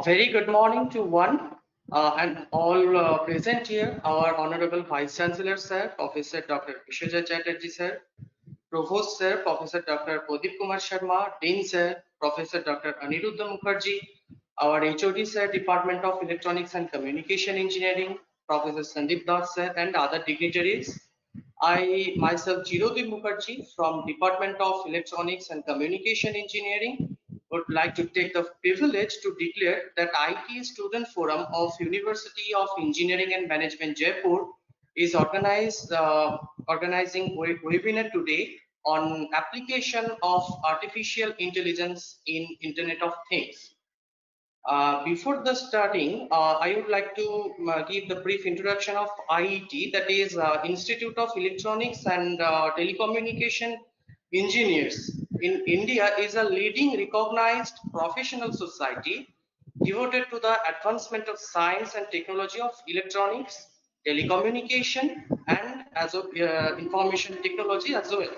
Very good morning to one and all present here. Our Honorable Vice Chancellor Sir, Professor Dr. Vishwaja Chatterjee Sir, Provost Sir, Professor Dr. Pradip Kumar Sharma, Dean Sir, Professor Dr. Aniruddha Mukherjee, our HOD Sir, Department of Electronics and Communication Engineering, Professor Sandeep Das Sir, and other dignitaries. I myself, Chirodip Mukherjee from Department of Electronics and Communication Engineering would like to take the privilege to declare that IT Student Forum of University of Engineering and Management Jaipur is organizing a webinar today on application of artificial intelligence in Internet of Things. Before the starting, I would like to give the brief introduction of IET, that is Institute of Electronics and Telecommunication Engineers in India, is a leading recognized professional society devoted to the advancement of science and technology of electronics, telecommunication, and as of information technology as well.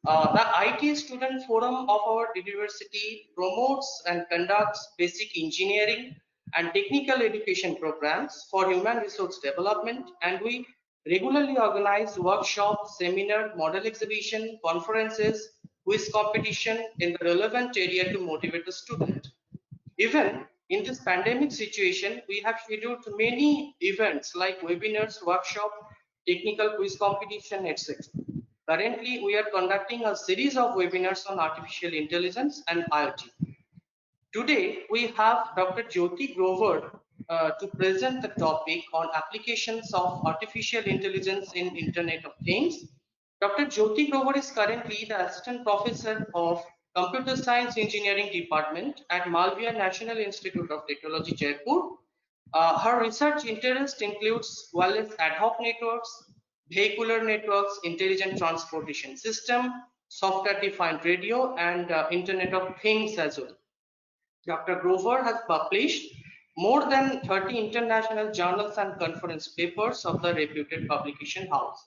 The IT Student Forum of our university promotes and conducts basic engineering and technical education programs for human resource development, and we regularly organize workshops, seminar, model exhibition, conferences, quiz competition in the relevant area to motivate the student. Even in this pandemic situation, we have scheduled many events like webinars, workshop, technical quiz competition, etc. Currently, we are conducting a series of webinars on artificial intelligence and IoT. Today, we have Dr. Jyoti Grover to present the topic on applications of artificial intelligence in Internet of Things. Dr. Jyoti Grover is currently the Assistant Professor of Computer Science Engineering Department at Malviya National Institute of Technology, Jaipur. Her research interest includes wireless ad hoc networks, vehicular networks, intelligent transportation system, software-defined radio, and Internet of Things as well. Dr. Grover has published more than 30 international journals and conference papers of the reputed publication house.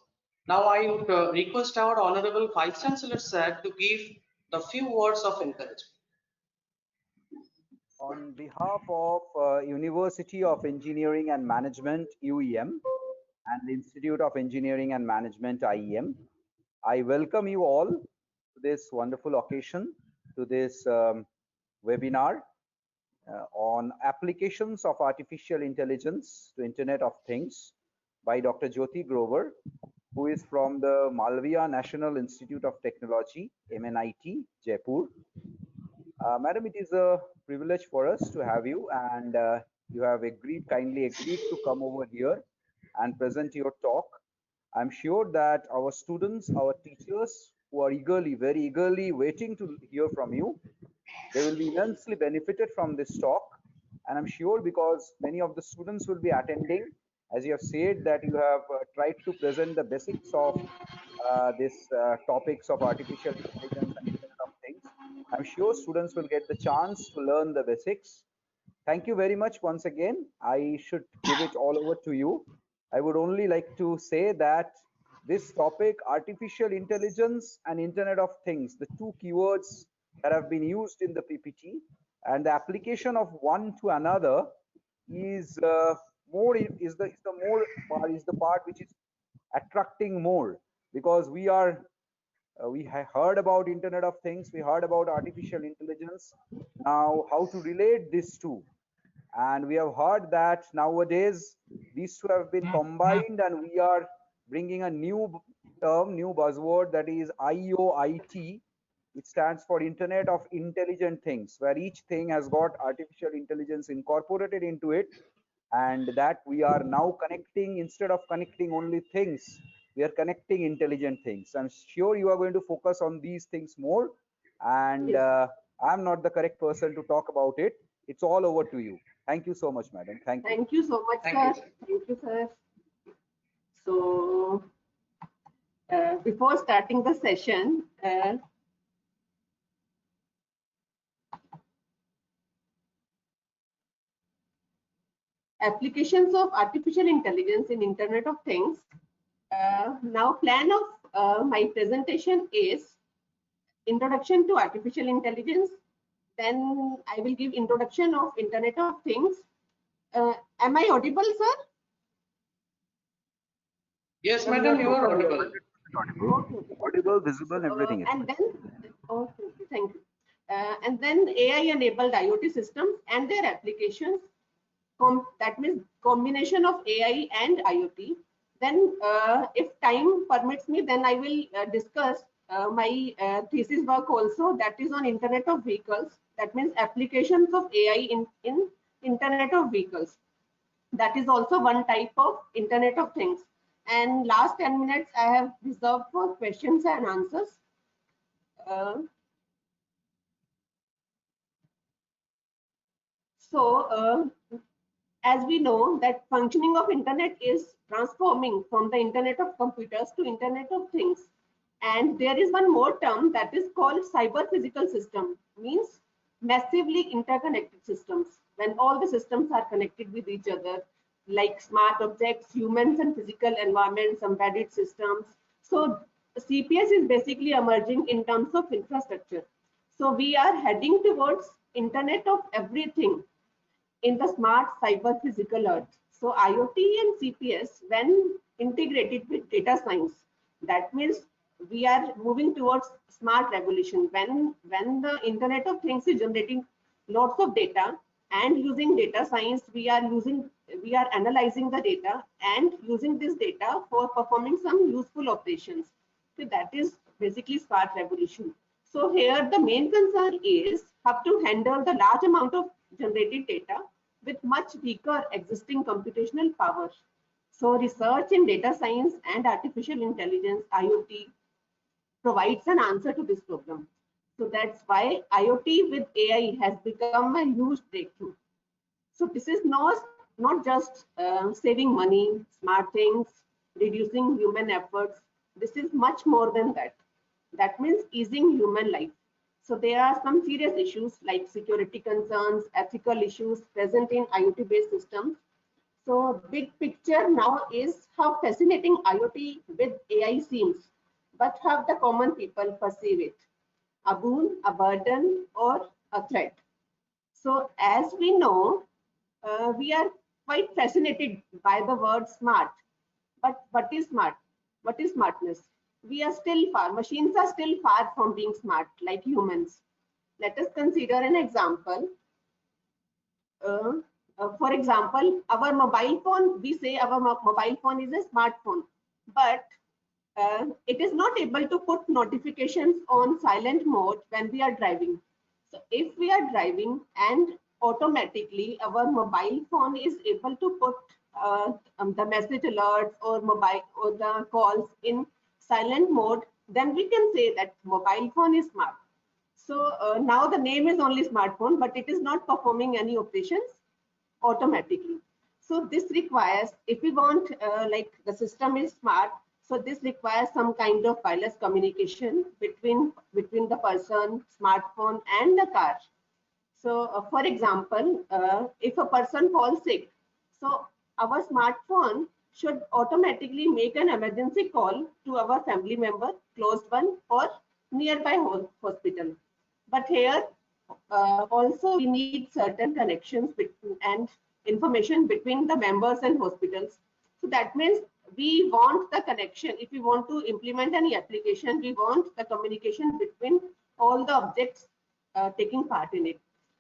Now I would request our Honorable Vice Chancellor Sir to give the few words of encouragement. On behalf of University of Engineering and Management, UEM, and the Institute of Engineering and Management, IEM, I welcome you all to this wonderful occasion, to this webinar on applications of artificial intelligence to Internet of Things by Dr. Jyoti Grover, who is from the Malviya National Institute of Technology, MNIT, Jaipur. Madam, it is a privilege for us to have you, and you have kindly agreed to come over here and present your talk. I'm sure that our students, our teachers, who are very eagerly waiting to hear from you, they will be immensely benefited from this talk. And I'm sure because many of the students will be attending, as you have said that you have tried to present the basics of this topics of artificial intelligence and Internet of Things. I'm sure students will get the chance to learn the basics. Thank you very much once again. I should give it all over to you. I would only like to say that this topic, artificial intelligence and Internet of Things, the two keywords that have been used in the PPT, and the application of one to another is the part which is attracting more, because we have heard about Internet of Things, we heard about artificial intelligence. Now, how to relate these two? And we have heard that nowadays these two have been combined, and we are bringing a new term, new buzzword, that is IoIT, which stands for Internet of Intelligent Things, where each thing has got artificial intelligence incorporated into it, and that we are now connecting, instead of connecting only things, we are connecting intelligent things. I'm sure you are going to focus on these things more, and I'm not the correct person to talk about it. It's all over to you. Thank you so much, madam. Thank you. Thank you so much, sir. Thank you, sir. So, before starting the session, applications of artificial intelligence in Internet of Things. Now, plan of my presentation is introduction to artificial intelligence. Then I will give introduction of Internet of Things. Am I audible, sir? Yes, madam, you are audible. Audible, visible, everything is and then, okay, thank you. And then AI-enabled IoT systems and their applications. That means combination of AI and IoT. Then, if time permits me, then I will discuss my thesis work also, that is on Internet of Vehicles. That means applications of AI in Internet of Vehicles. That is also one type of Internet of Things. And last 10 minutes I have reserved for questions and answers. As we know that functioning of internet is transforming from the Internet of Computers to Internet of Things. And there is one more term that is called cyber physical system, means massively interconnected systems, when all the systems are connected with each other, like smart objects, humans and physical environments, embedded systems. So CPS is basically emerging in terms of infrastructure. So we are heading towards Internet of Everything in the smart cyber physical earth. So IoT and CPS, when integrated with data science, that means we are moving towards smart revolution. When the Internet of Things is generating lots of data, and using data science, we are analyzing the data and using this data for performing some useful operations. So that is basically smart revolution. So here the main concern is how to handle the large amount of generated data with much weaker existing computational power. So research in data science and artificial intelligence, IoT, provides an answer to this problem. So that's why IoT with AI has become a huge breakthrough. So this is not just saving money, smart things, reducing human efforts. This is much more than that. That means easing human life. So there are some serious issues like security concerns, ethical issues present in IoT-based systems. So big picture now is how fascinating IoT with AI seems, but how the common people perceive it: a boon, a burden, or a threat. So as we know, we are quite fascinated by the word smart. But what is smart? What is smartness? We are still far, machines are still far from being smart like humans. Let us consider an example. For example, our mobile phone, we say our mobile phone is a smartphone, but it is not able to put notifications on silent mode when we are driving. So if we are driving and automatically our mobile phone is able to put the message alerts or the calls in silent mode, then we can say that mobile phone is smart. So now the name is only smartphone, but it is not performing any operations automatically. So this requires, if we want like the system is smart, so this requires some kind of wireless communication between the person, smartphone and the car. So for example, if a person falls sick, so our smartphone should automatically make an emergency call to our family member, close one, or nearby hospital. But here also we need certain connections and information between the members and hospitals. So that means we want the connection. If we want to implement any application, we want the communication between all the objects taking part in it.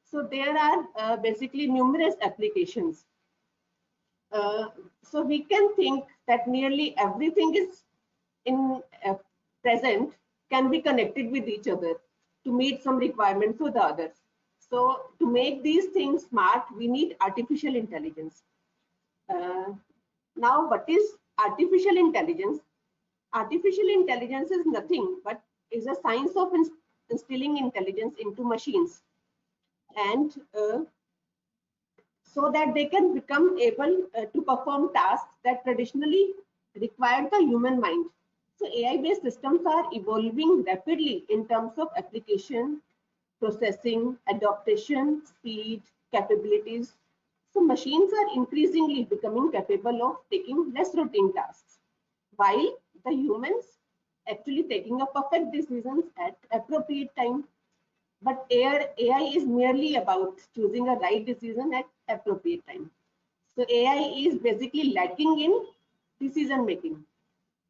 So there are basically numerous applications. So we can think that nearly everything is in present can be connected with each other to meet some requirements of the others. So to make these things smart, we need artificial intelligence. Now, what is artificial intelligence? Artificial intelligence is nothing but is a science of instilling intelligence into machines, and so that they can become able to perform tasks that traditionally required the human mind. So AI-based systems are evolving rapidly in terms of application, processing, adaptation, speed, capabilities. So machines are increasingly becoming capable of taking less routine tasks, while the humans actually taking a perfect decisions at appropriate time. But AI is merely about choosing a right decision at appropriate time. So AI is basically lacking in decision making.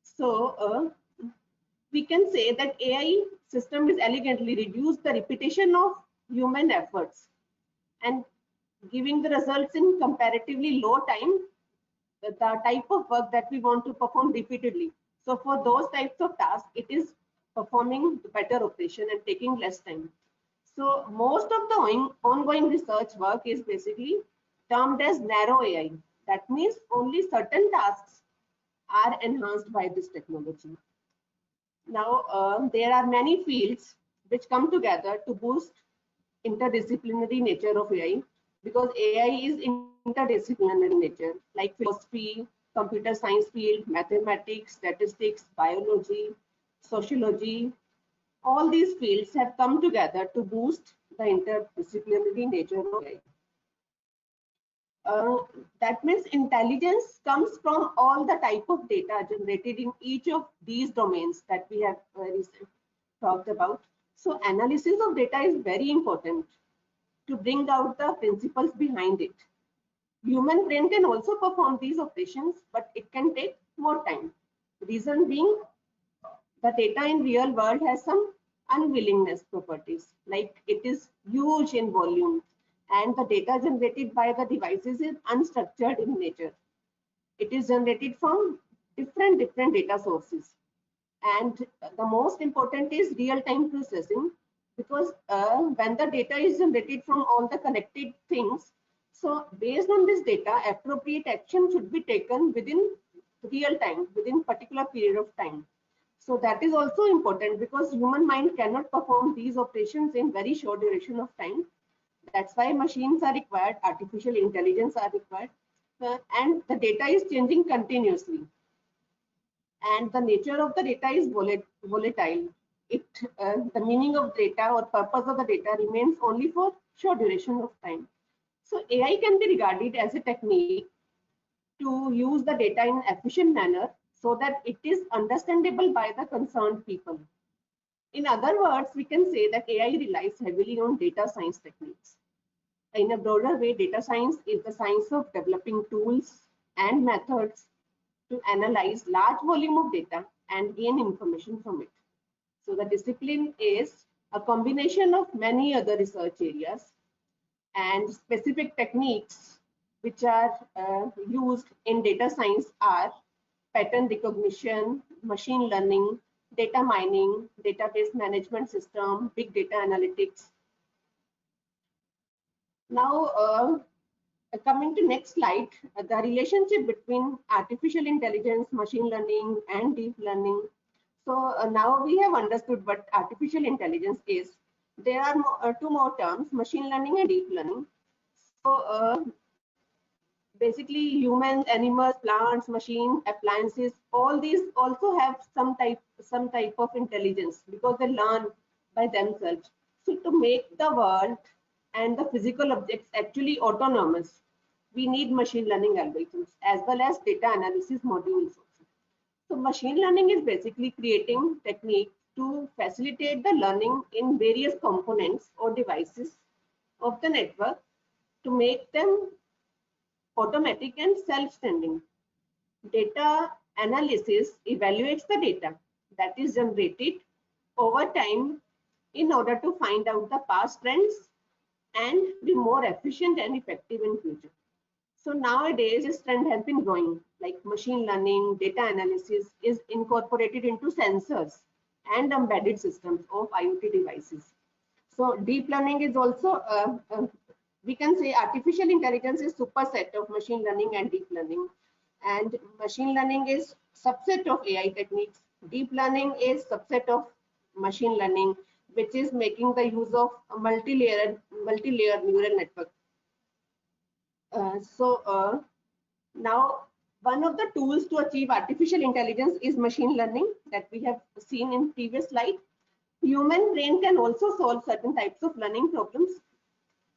So we can say that AI system is elegantly reduce the repetition of human efforts and giving the results in comparatively low time, the type of work that we want to perform repeatedly. So for those types of tasks, it is performing better operation and taking less time. So most of the ongoing research work is basically termed as narrow AI. That means only certain tasks are enhanced by this technology. Now, there are many fields which come together to boost interdisciplinary nature of AI, because AI is interdisciplinary in nature, like philosophy, computer science field, mathematics, statistics, biology, sociology. All these fields have come together to boost the interdisciplinary nature of AI. That means intelligence comes from all the type of data generated in each of these domains that we have talked about. So analysis of data is very important to bring out the principles behind it. Human brain can also perform these operations, but it can take more time. Reason being, the data in real world has some unwillingness properties, like it is huge in volume, and the data generated by the devices is unstructured in nature. It is generated from different data sources. And the most important is real-time processing, because when the data is generated from all the connected things, so based on this data, appropriate action should be taken within real time, within particular period of time. So that is also important, because human mind cannot perform these operations in very short duration of time. That's why machines are required, artificial intelligence are required, and the data is changing continuously. And the nature of the data is volatile. The meaning of data or purpose of the data remains only for short duration of time. So AI can be regarded as a technique to use the data in efficient manner so that it is understandable by the concerned people. In other words, we can say that AI relies heavily on data science techniques. In a broader way, data science is the science of developing tools and methods to analyze large volume of data and gain information from it. So the discipline is a combination of many other research areas, and specific techniques which are used in data science are pattern recognition, machine learning, data mining, database management system, big data analytics. Now, coming to next slide, the relationship between artificial intelligence, machine learning, and deep learning. So now we have understood what artificial intelligence is. There are two more terms, machine learning and deep learning. So basically humans, animals, plants, machines, appliances, all these also have some type of intelligence, because they learn by themselves. So to make the world and the physical objects actually autonomous, we need machine learning algorithms as well as data analysis modules also. So machine learning is basically creating techniques to facilitate the learning in various components or devices of the network to make them automatic and self-standing. Data analysis evaluates the data that is generated over time in order to find out the past trends and be more efficient and effective in future. So nowadays this trend has been growing, like machine learning, data analysis is incorporated into sensors and embedded systems of IoT devices. So deep learning is also we can say artificial intelligence is superset of machine learning and deep learning, and machine learning is subset of AI techniques. Deep learning is subset of machine learning, which is making the use of a multi-layer neural network. Now one of the tools to achieve artificial intelligence is machine learning that we have seen in previous slide. Human brain can also solve certain types of learning problems.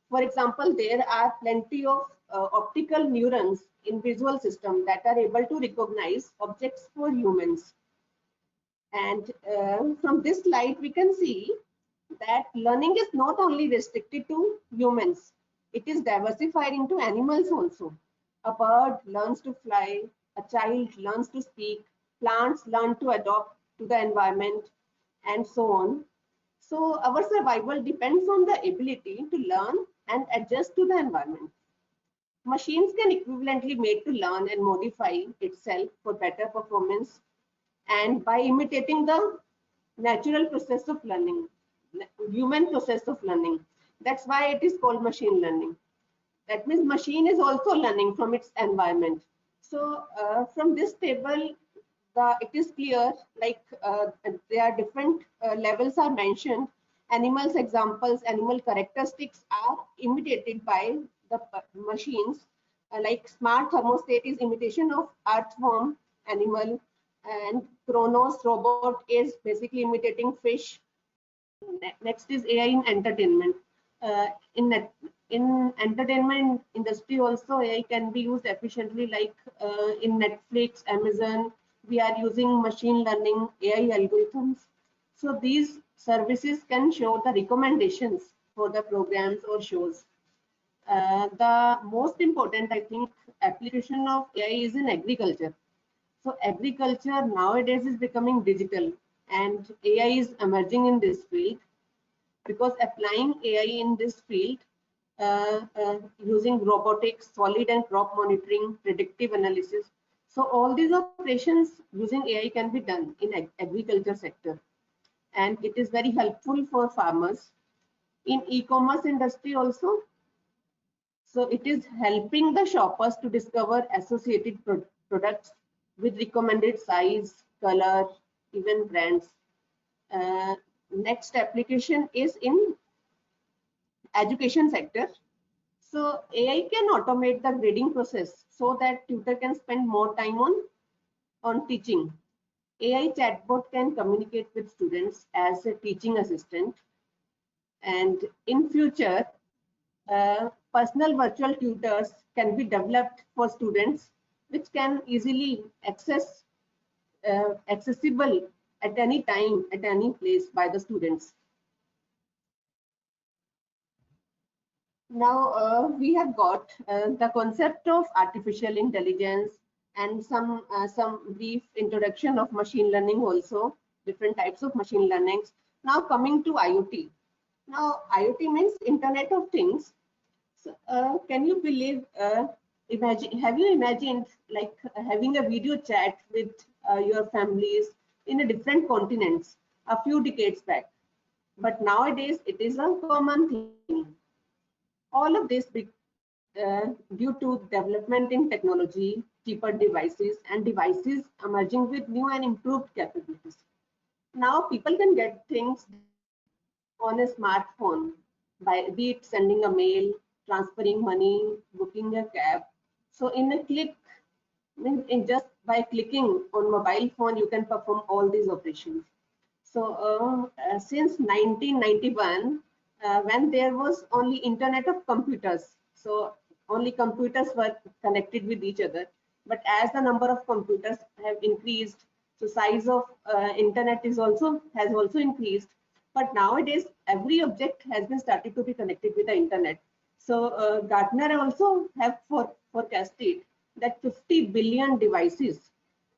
For example, there are plenty of optical neurons in visual system that are able to recognize objects for humans. And from this slide, we can see that learning is not only restricted to humans, it is diversified into animals also. A bird learns to fly, a child learns to speak, plants learn to adapt to the environment, and so on. So our survival depends on the ability to learn and adjust to the environment. Machines can equivalently made to learn and modify itself for better performance and by imitating the natural process of learning, human process of learning. That's why it is called machine learning. That means machine is also learning from its environment. So from this table, it is clear, like there are different levels are mentioned. Animals examples, animal characteristics are imitated by the machines. Like smart thermostat is imitation of earthworm animal, and Kronos robot is basically imitating fish. Next is AI in entertainment. In entertainment industry also AI can be used efficiently, like in Netflix, Amazon, we are using machine learning AI algorithms. So these services can show the recommendations for the programs or shows. The most important, I think, application of AI is in agriculture. So agriculture nowadays is becoming digital and AI is emerging in this field, because applying AI in this field using robotics, solid and crop monitoring, predictive analysis. So all these operations using AI can be done in agriculture sector, and it is very helpful for farmers. In e-commerce industry also, so it is helping the shoppers to discover associated products with recommended size, color, even brands. Uh, Next application is in education sector. So AI can automate the grading process so that tutor can spend more time on teaching. AI chatbot can communicate with students as a teaching assistant. And in future, personal virtual tutors can be developed for students, which can easily accessible at any time, at any place by the students. Now we have got the concept of artificial intelligence and some brief introduction of machine learning also, different types of machine learnings. Now coming to IoT. Now IoT means Internet of Things. So, can you believe, have you imagined like having a video chat with your families in a different continents a few decades back? But nowadays it is a common thing. All of this due to development in technology, cheaper devices, and devices emerging with new and improved capabilities. Now people can get things on a smartphone, by be it sending a mail, transferring money, booking a cab. So in a click, in just by clicking on mobile phone, you can perform all these operations. So since 1991, when there was only Internet of Computers, so only computers were connected with each other. But as the number of computers have increased, so size of internet has also increased. But nowadays, every object has been started to be connected with the internet. So Gartner also have forecasted that 50 billion devices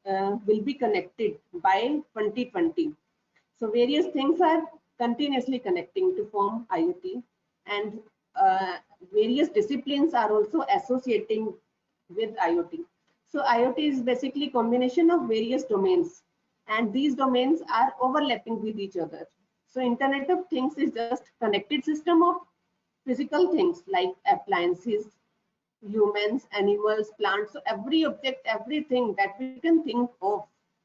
will be connected by 2020. So various things are continuously connecting to form IoT, and various disciplines are also associating with IoT. So IoT is basically combination of various domains, and these domains are overlapping with each other. So Internet of Things is just connected system of physical things like appliances, humans, animals, plants. So every object, everything that we can think of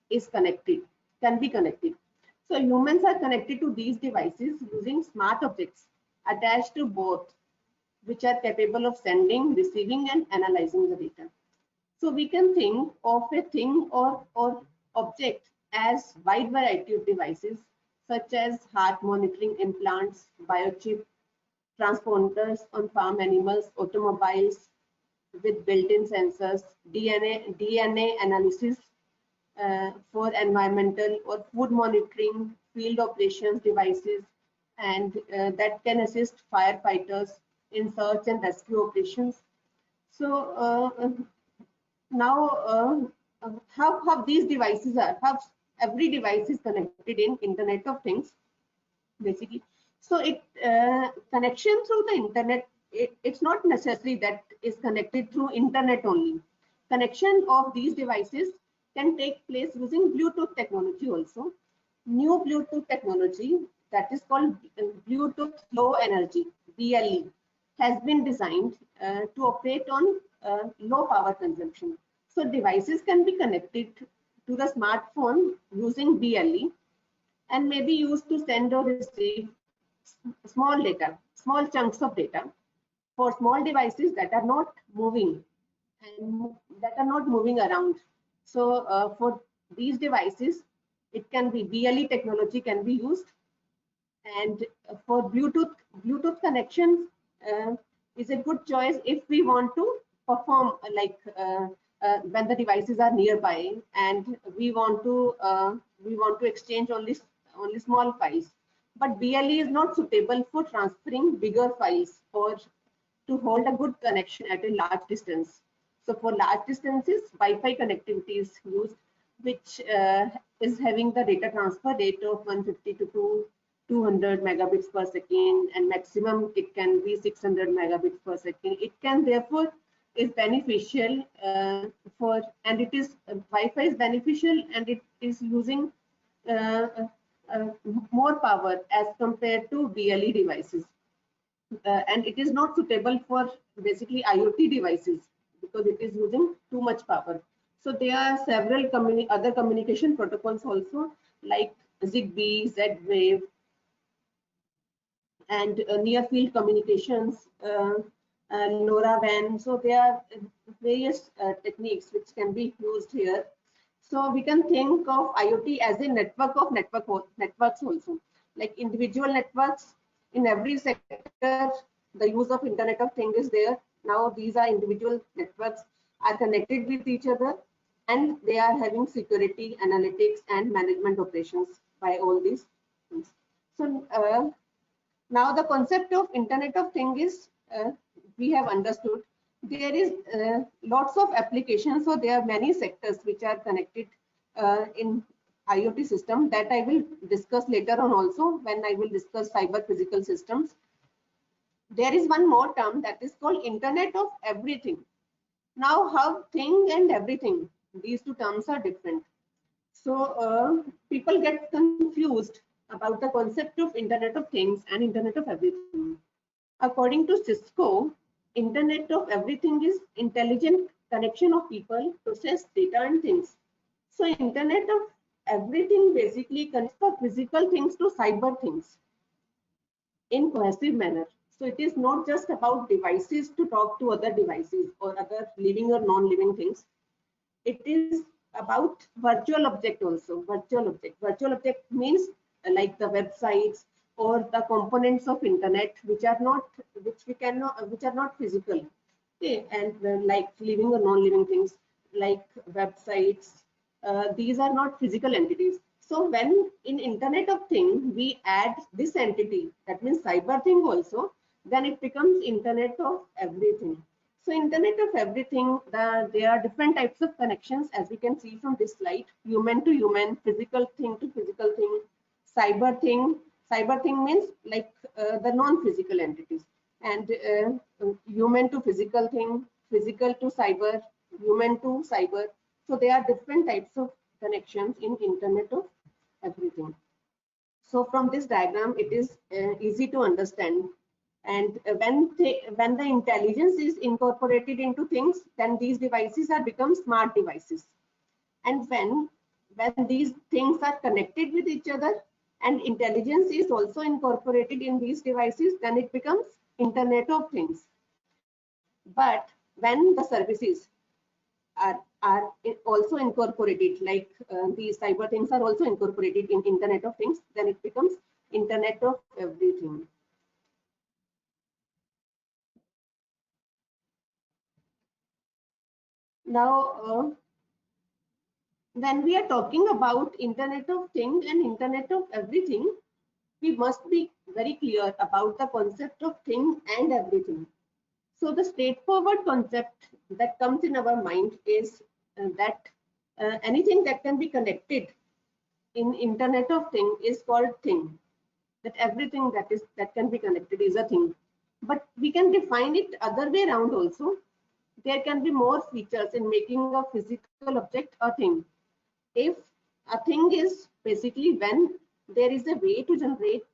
is connected, can be connected. So humans are connected to these devices using smart objects attached to both, which are capable of sending, receiving, and analyzing the data. So we can think of a thing or object as wide variety of devices, such as heart monitoring implants, biochip, transponders on farm animals, automobiles with built-in sensors, DNA analysis, for environmental or food monitoring, field operations devices, and that can assist firefighters in search and rescue operations. So now how these devices are, how every device is connected in Internet of Things basically. So it connection through the internet, it's not necessary that is connected through internet only. Connection of these devices can take place using Bluetooth technology also. New Bluetooth technology that is called Bluetooth Low Energy, BLE, has been designed to operate on low power consumption. So devices can be connected to the smartphone using BLE and may be used to send or receive small data, small chunks of data for small devices that are not moving and that are not moving around. So for these devices, it can be BLE technology can be used, and for Bluetooth connections is a good choice if we want to perform when the devices are nearby and we want to exchange only small files. But BLE is not suitable for transferring bigger files or to hold a good connection at a large distance. So for large distances, Wi-Fi connectivity is used, which is having the data transfer rate of 150 to 200 megabits per second, and maximum it can be 600 megabits per second. It can therefore is beneficial and it is Wi-Fi is beneficial and it is using more power as compared to BLE devices. And it is not suitable for basically IoT devices because it is using too much power. So there are several other communication protocols also, like ZigBee, Z-Wave, and near field communications, LoRaWAN. So there are various techniques which can be used here. So we can think of IoT as a network of networks also, like individual networks. In every sector, the use of Internet of Things is there. Now these are individual networks are connected with each other, and they are having security, analytics, and management operations by all these things. So now the concept of Internet of Things is we have understood. There is lots of applications, so there are many sectors which are connected in IoT system that I will discuss later on also when I will discuss cyber physical systems. There is one more term that is called Internet of Everything. Now how thing and everything, these two terms are different. So people get confused about the concept of Internet of Things and Internet of Everything. According to Cisco, Internet of Everything is intelligent connection of people, process, data, and things. So Internet of Everything basically connects the physical things to cyber things in cohesive manner. So it is not just about devices to talk to other devices or other living or non-living things. It is about virtual object also. Virtual object means like the websites or the components of internet which are not physical. Okay, and like living or non-living things like websites, these are not physical entities. So when in Internet of Things we add this entity, that means cyber thing also, then it becomes Internet of Everything. So Internet of Everything, there are different types of connections as we can see from this slide: human to human, physical thing to physical thing, cyber thing. Cyber thing means like the non-physical entities, and human to physical thing, physical to cyber, human to cyber. So there are different types of connections in Internet of Everything. So from this diagram, it is easy to understand. And when the intelligence is incorporated into things, then these devices are become smart devices. And when these things are connected with each other and intelligence is also incorporated in these devices, then it becomes Internet of Things. But when the services are also incorporated, like these cyber things are also incorporated in Internet of Things, then it becomes Internet of Everything. Now when we are talking about Internet of Things and Internet of Everything, we must be very clear about the concept of thing and everything. So the straightforward concept that comes in our mind is that anything that can be connected in Internet of Thing is called thing. That everything that can be connected is a thing. But we can define it other way around also. There can be more features in making a physical object a thing. If a thing is basically when there is a way to generate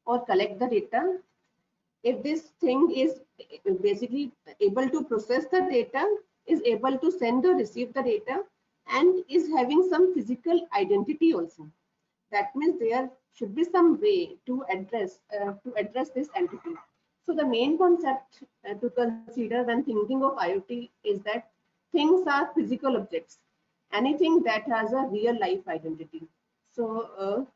or collect the data, if this thing is basically able to process the data, is able to send or receive the data, and is having some physical identity also. That means there should be some way to address this entity. So the main concept to consider when thinking of IoT is that things are physical objects, anything that has a real life identity. So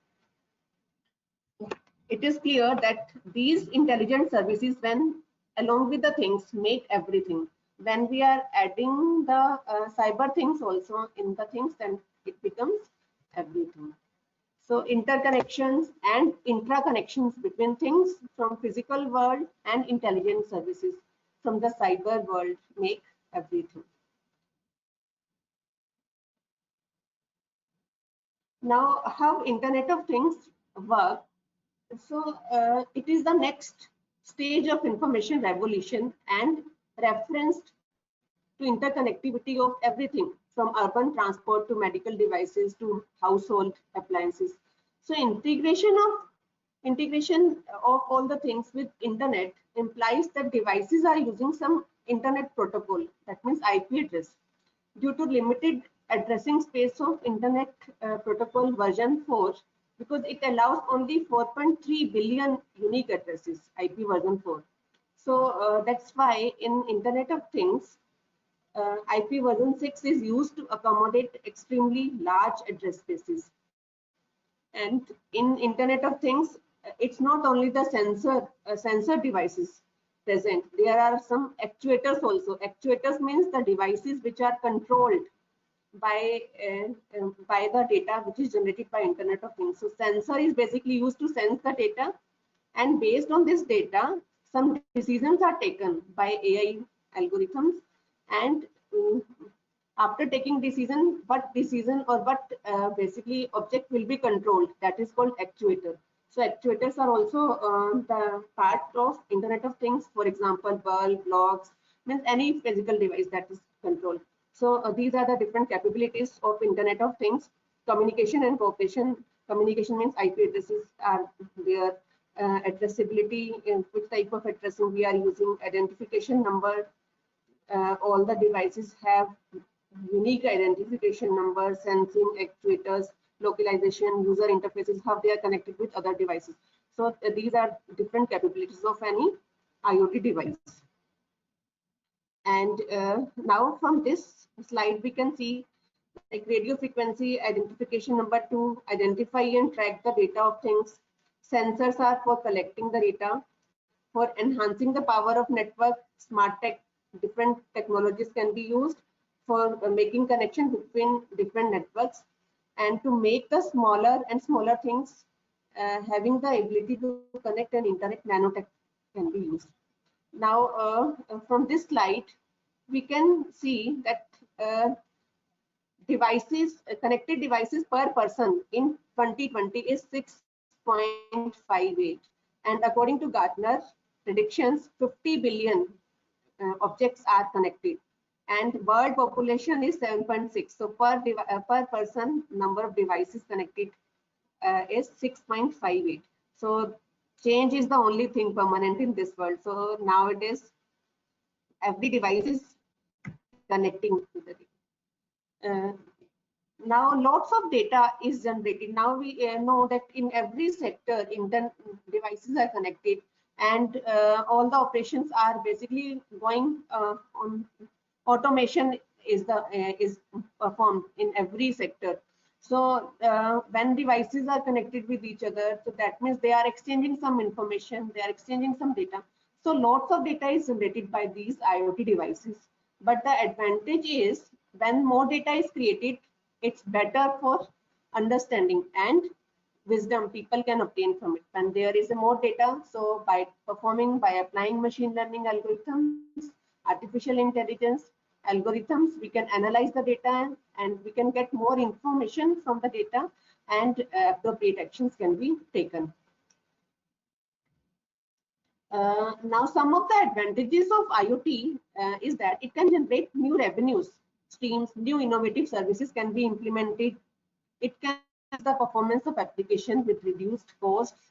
it is clear that these intelligent services, when along with the things, make everything. When we are adding the cyber things also in the things, then it becomes everything. So interconnections and intra-connections between things from physical world and intelligent services from the cyber world make everything. Now, how Internet of Things work. So it is the next stage of information revolution and referenced to interconnectivity of everything from urban transport to medical devices to household appliances. So integration of all the things with internet implies that devices are using some internet protocol, that means IP address. Due to limited addressing space of internet protocol version 4, because it allows only 4.3 billion unique addresses, IP version 4. So that's why in Internet of Things, IP version 6 is used to accommodate extremely large address spaces. And in Internet of Things, it's not only the sensor devices present. There are some actuators also. Actuators means the devices which are controlled by the data which is generated by Internet of Things. So sensor is basically used to sense the data, and based on this data, some decisions are taken by AI algorithms, and after taking decision, what decision or what basically object will be controlled, that is called actuator. So actuators are also the part of Internet of Things. For example, bulb, locks, means any physical device that is controlled. So these are the different capabilities of Internet of Things. Communication and cooperation. Communication means IP addresses are there. Addressability, which type of addressing we are using. Identification number. All the devices have unique identification numbers, sensing, actuators, localization, user interfaces, how they are connected with other devices. So these are different capabilities of any IoT device. And now from this slide, we can see like radio frequency identification number 2, identify and track the data of things. Sensors are for collecting the data. For enhancing the power of network, smart tech, different technologies can be used for making connection between different networks, and to make the smaller and smaller things having the ability to connect and interact, nanotech can be used. Now from this slide we can see that connected devices per person in 2020 is 6.58, and according to Gartner predictions, 50 billion objects are connected, and world population is 7.6. So per person number of devices connected is 6.58. So change is the only thing permanent in this world. So nowadays every device is connecting to the now lots of data is generated. Now we know that in every sector devices are connected, and all the operations are basically going on. Automation is performed in every sector. So when devices are connected with each other, so that means they are exchanging some information, they are exchanging some data. So lots of data is generated by these IoT devices. But the advantage is when more data is created, It's better for understanding and wisdom people can obtain from it. When there is more data, so by applying machine learning algorithms, artificial intelligence algorithms, we can analyze the data and we can get more information from the data, and appropriate actions can be taken. Now, some of the advantages of IoT is that it can generate new revenues streams, new innovative services can be implemented. It can enhance the performance of application with reduced costs.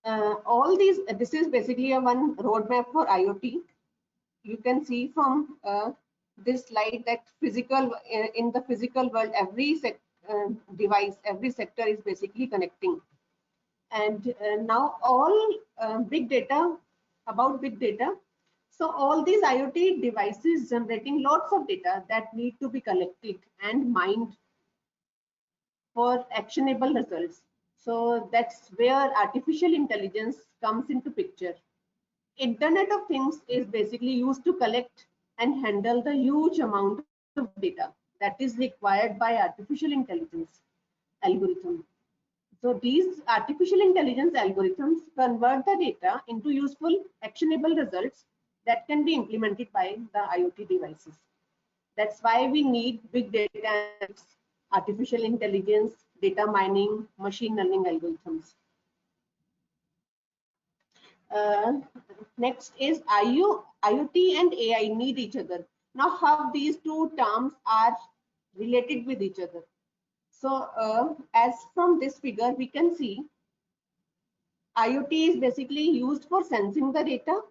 All these, this is basically a one roadmap for IoT. You can see from this slide that in the physical world, every device, every sector is basically connecting. And now all big data, about big data. So all these IoT devices generating lots of data that need to be collected and mined for actionable results. So that's where artificial intelligence comes into picture. Internet of Things is basically used to collect and handle the huge amount of data that is required by artificial intelligence algorithm. So these artificial intelligence algorithms convert the data into useful, actionable results that can be implemented by the IoT devices. That's why we need big data, artificial intelligence, data mining, machine learning algorithms. Next is IoT and AI need each other. Now, how these two terms are related with each other. So, as from this figure, we can see IoT is basically used for sensing the data,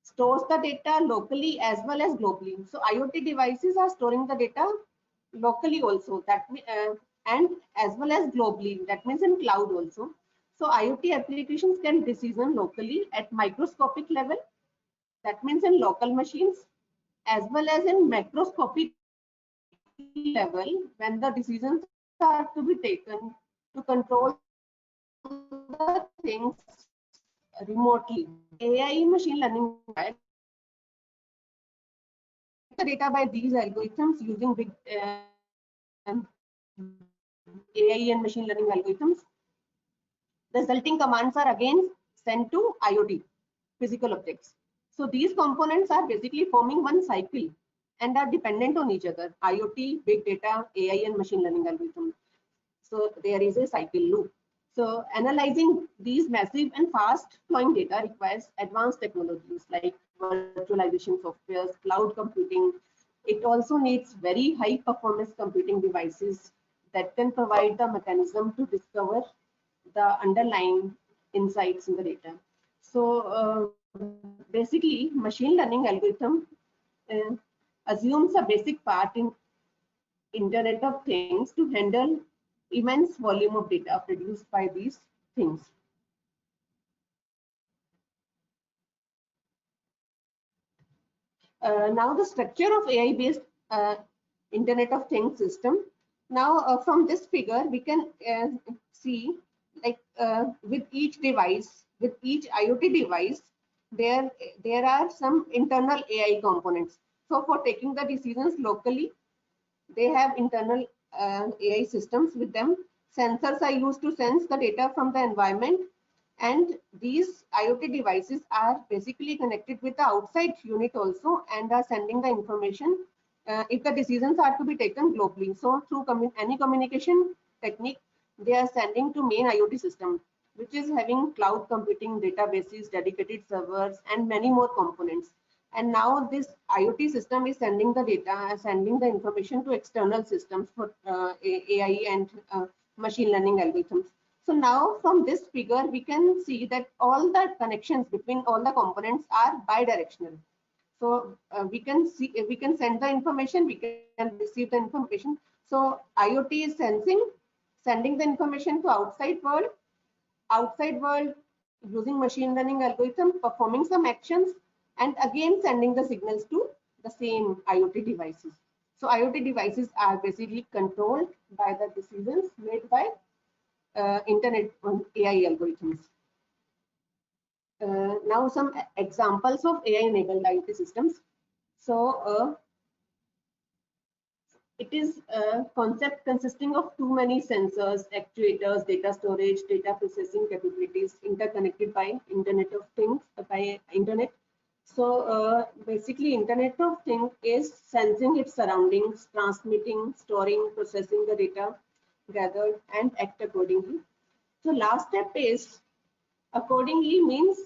stores the data locally as well as globally. So, IoT devices are storing the data locally also, and as well as globally. That means in cloud also. So IoT applications can decision locally at microscopic level. That means in local machines, as well as in macroscopic level when the decisions are to be taken to control the things remotely. AI machine learning the data by these algorithms using big AI and machine learning algorithms. Resulting commands are again sent to IoT, physical objects. So these components are basically forming one cycle and are dependent on each other. IoT, big data, AI and machine learning algorithms. So there is a cycle loop. So analyzing these massive and fast flowing data requires advanced technologies like virtualization softwares, cloud computing. It also needs very high performance computing devices that can provide the mechanism to discover the underlying insights in the data. So basically, machine learning algorithm assumes a basic part in Internet of Things to handle immense volume of data produced by these things. Now the structure of AI-based Internet of Things system. Now from this figure, we can see like with each device, with each IoT device, there are some internal AI components. So for taking the decisions locally, they have internal AI systems with them. Sensors are used to sense the data from the environment, and these IoT devices are basically connected with the outside unit also and are sending the information if the decisions are to be taken globally. So through any communication technique, they are sending to main IoT system, which is having cloud computing databases, dedicated servers, and many more components. And now this IoT system is sending the data, sending the information to external systems for AI and machine learning algorithms. So now from this figure, we can see that all the connections between all the components are bidirectional. So we can send the information, we can receive the information. So IoT is sending the information to outside world using machine learning algorithm, performing some actions, and again sending the signals to the same IoT devices. So IoT devices are basically controlled by the decisions made by Internet AI algorithms. Now some examples of AI-enabled IoT systems. So It is a concept consisting of too many sensors, actuators, data storage, data processing capabilities interconnected by Internet of Things, by Internet. So basically, Internet of Things is sensing its surroundings, transmitting, storing, processing the data gathered, and act accordingly. So last step is accordingly means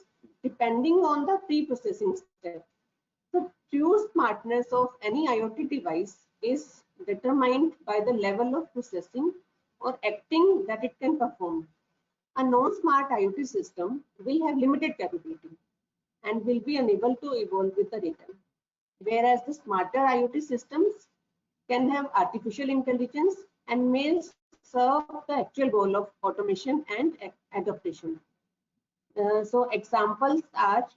depending on the pre-processing step. So true smartness of any IoT device is determined by the level of processing or acting that it can perform. A non-smart IoT system will have limited capability and will be unable to evolve with the data. Whereas the smarter IoT systems can have artificial intelligence and may serve the actual goal of automation and adaptation. So examples are,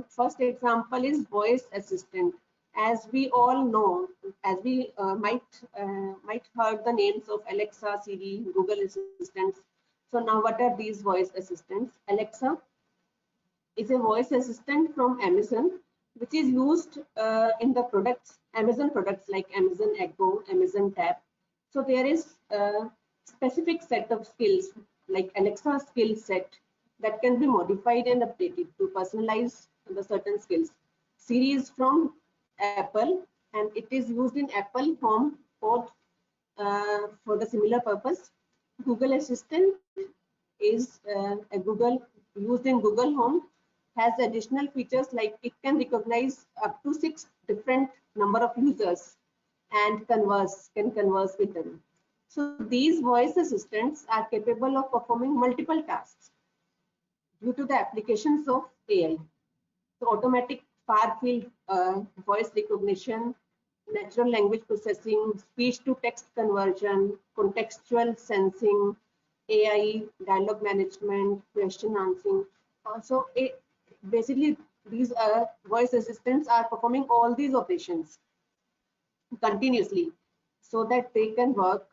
first example is voice assistant. As we all know, as we might heard the names of Alexa, Siri, Google Assistants. So now what are these voice assistants? Alexa is a voice assistant from Amazon, which is used in the products, Amazon products like Amazon Echo, Amazon Tab. So there is a specific set of skills like Alexa skill set that can be modified and updated to personalize the certain skills. Siri is from Apple and it is used in Apple HomePod for the similar purpose. Google Assistant is a Google used in Google Home, has additional features like it can recognize up to 6 different number of users and can converse with them. So these voice assistants are capable of performing multiple tasks due to the applications of AI. So automatic far-field voice recognition, natural language processing, speech to text conversion, contextual sensing, AI, dialogue management, question answering. So basically these voice assistants are performing all these operations continuously so that they can work,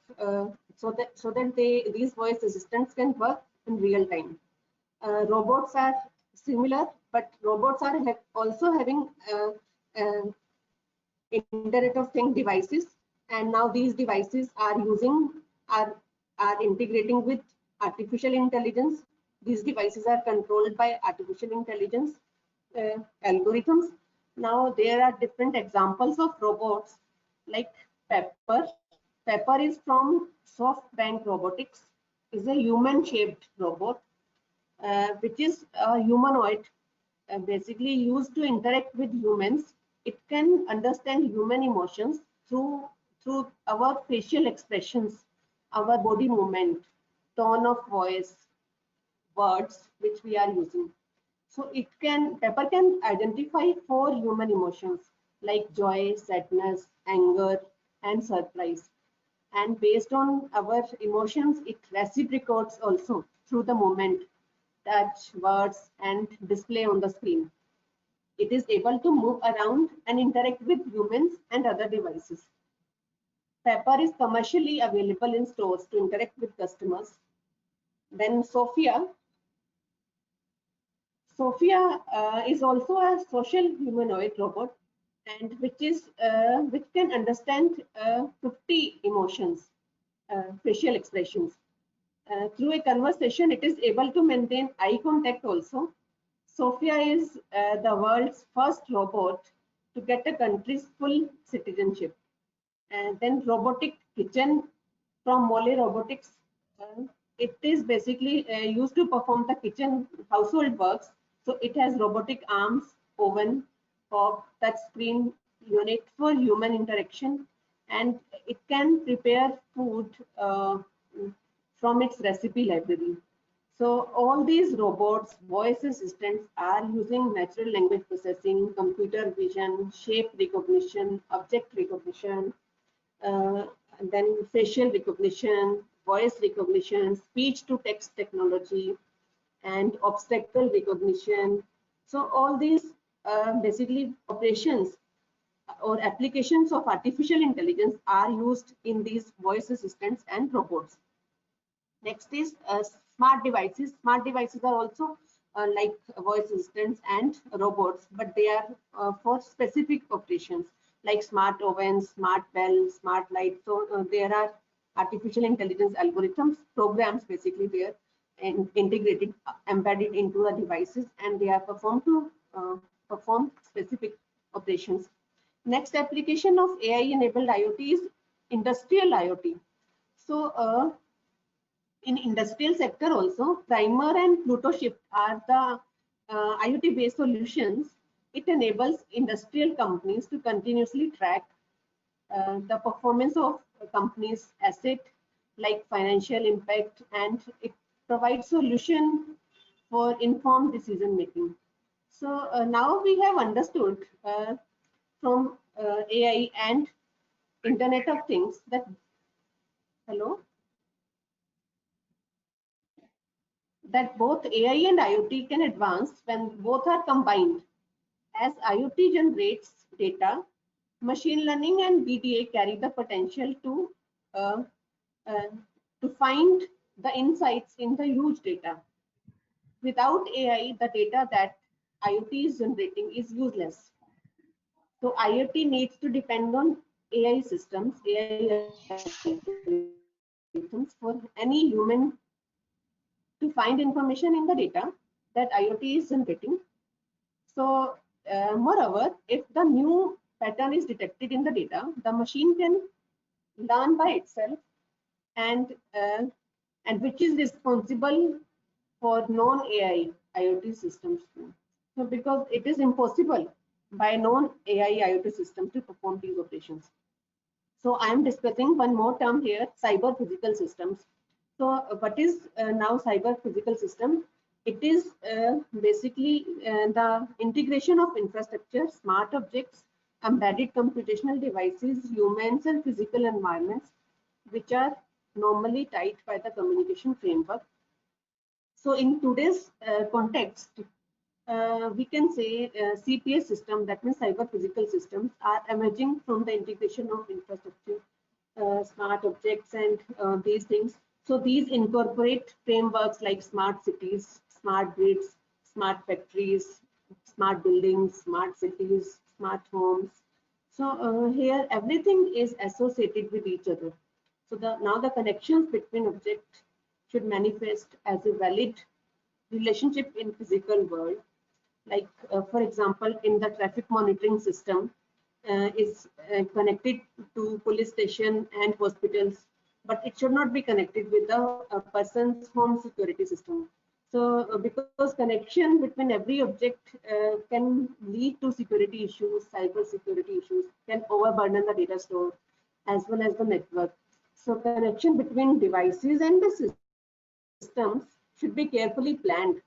these voice assistants can work in real time. Robots are similar, but robots are also having Internet of Things devices, and now these devices are integrating with artificial intelligence. These devices are controlled by artificial intelligence algorithms. Now there are different examples of robots like Pepper. Pepper is from SoftBank Robotics, is a human-shaped robot, which is a humanoid, basically used to interact with humans. It can understand human emotions through our facial expressions, our body movement, tone of voice, words which we are using. So Pepper can identify 4 human emotions like joy, sadness, anger, and surprise. And based on our emotions, it reciprocates also through the movement, touch, words, and display on the screen. It is able to move around and interact with humans and other devices. Pepper is commercially available in stores to interact with customers. Then Sophia. Sophia is also a social humanoid robot, and which can understand 50 emotions, facial expressions. Through a conversation, it is able to maintain eye contact also. Sophia is the world's first robot to get a country's full citizenship. And then robotic kitchen from Mole Robotics. It is basically used to perform the kitchen household works. So it has robotic arms, oven, hob, touch screen unit for human interaction, and it can prepare food from its recipe library. So all these robots, voice assistants are using natural language processing, computer vision, shape recognition, object recognition, and then facial recognition, voice recognition, speech to text technology, and obstacle recognition. So all these basically operations or applications of artificial intelligence are used in these voice assistants and robots. Next is smart devices. Smart devices are also like voice assistants and robots, but they are for specific operations like smart ovens, smart bells, smart lights. So there are artificial intelligence algorithms, programs basically there, and integrated, embedded into the devices, and they are performed to perform specific operations. Next application of AI-enabled IoT is industrial IoT. So in industrial sector also, Primer and Pluto Shift are the IoT-based solutions. It enables industrial companies to continuously track the performance of a company's asset, like financial impact, and it provides solution for informed decision making. So now we have understood from AI and Internet of Things that, hello, that both AI and IoT can advance when both are combined. As IoT generates data, machine learning and BDA carry the potential uh, uh, to find the insights in the huge data. Without AI, the data that IoT is generating is useless. So IoT needs to depend on AI systems, AI algorithms for any human to find information in the data that IoT is generating. So moreover, if the new pattern is detected in the data, the machine can learn by itself, and which is responsible for non-AI IoT systems too. So because it is impossible by non-AI IoT systems to perform these operations. So I am discussing one more term here, cyber physical systems. So what is now cyber physical system? It is basically the integration of infrastructure, smart objects, embedded computational devices, humans and physical environments, which are normally tied by the communication framework. So in today's context, we can say CPS system, that means cyber physical systems, are emerging from the integration of infrastructure, smart objects, and these things. So these incorporate frameworks like smart cities, smart grids, smart factories, smart buildings, smart cities, smart homes. So here everything is associated with each other. So now the connections between objects should manifest as a valid relationship in physical world. Like for example, in the traffic monitoring system is connected to police station and hospitals, but it should not be connected with the person's home security system. So because connection between every object can lead to security issues, cyber security issues, can overburden the data store as well as the network. So connection between devices and the systems should be carefully planned,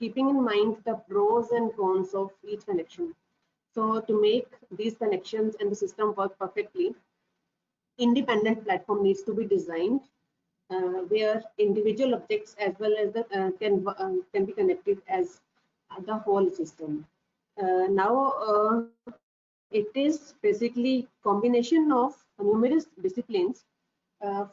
keeping in mind the pros and cons of each connection. So to make these connections and the system work perfectly, independent platform needs to be designed where individual objects as well as the can be connected as the whole system. Now it is basically combination of numerous disciplines.